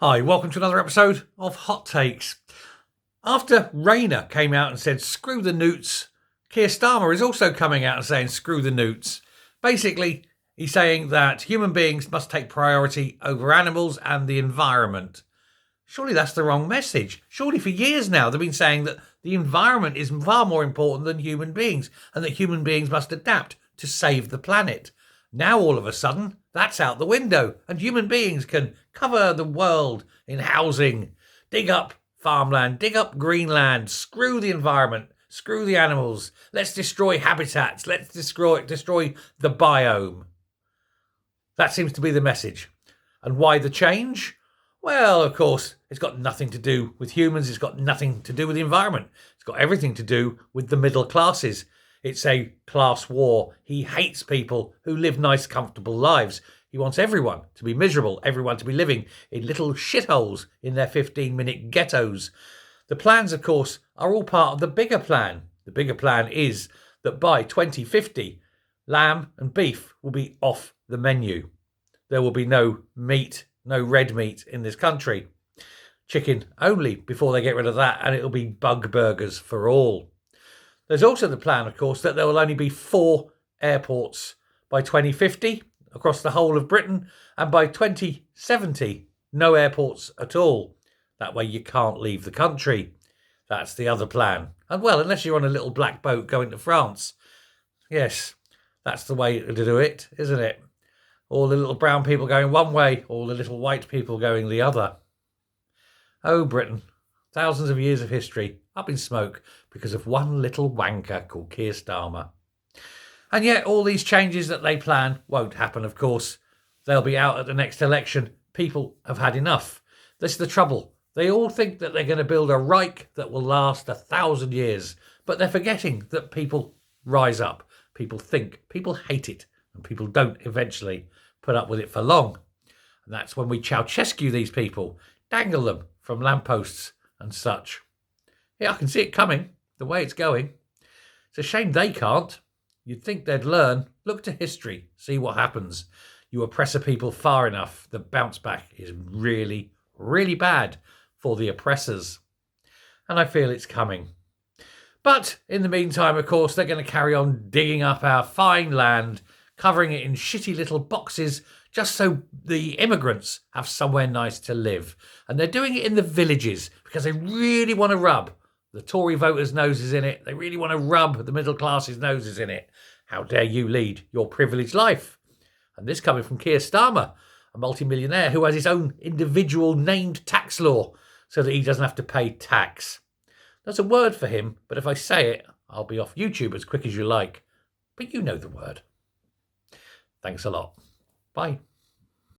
Hi, welcome to another episode of Hot Takes. After Rayner came out and said, screw the newts, Keir Starmer is also coming out and saying, screw the newts. Basically, he's saying that human beings must take priority over animals and the environment. Surely that's the wrong message. Surely for years now they've been saying that the environment is far more important than human beings and that human beings must adapt to save the planet. Now all of a sudden that's out the window and human beings can cover the world in housing, dig up farmland, dig up greenland, screw the environment, screw the animals, let's destroy habitats, let's destroy the biome. That seems to be the message. And why the change? Well, of course, it's got nothing to do with humans. It's got nothing to do with the environment. It's got everything to do with the middle classes. It's a class war. He hates people who live nice, comfortable lives. He wants everyone to be miserable, everyone to be living in little shitholes in their 15-minute ghettos. The plans, of course, are all part of the bigger plan. The bigger plan is that by 2050, lamb and beef will be off the menu. There will be no meat, no red meat in this country. Chicken only before they get rid of that, and it'll be bug burgers for all. There's also the plan, of course, that there will only be 4 airports by 2050 across the whole of Britain, and by 2070, no airports at all. That way you can't leave the country. That's the other plan. And well, unless you're on a little black boat going to France. Yes, that's the way to do it, isn't it? All the little brown people going one way, all the little white people going the other. Oh, Britain, thousands of years of history up in smoke because of one little wanker called Keir Starmer. And yet all these changes that they plan won't happen, of course. They'll be out at the next election. People have had enough. This is the trouble. They all think that they're going to build a Reich that will last 1,000 years, but they're forgetting that people rise up. People think, people hate it, and people don't eventually put up with it for long. And that's when we Ceausescu these people, dangle them from lampposts and such. Yeah, I can see it coming, the way it's going. It's a shame they can't. You'd think they'd learn. Look to history, see what happens. You oppress a people far enough, the bounce back is really, really bad for the oppressors. And I feel it's coming. But in the meantime, of course, they're going to carry on digging up our fine land, covering it in shitty little boxes just so the immigrants have somewhere nice to live. And they're doing it in the villages because they really want to rub the Tory voters' noses in it. They really want to rub the middle class's noses in it. How dare you lead your privileged life? And this coming from Keir Starmer, a multimillionaire who has his own individual named tax law so that he doesn't have to pay tax. There's a word for him, but if I say it, I'll be off YouTube as quick as you like. But you know the word. Thanks a lot. Bye.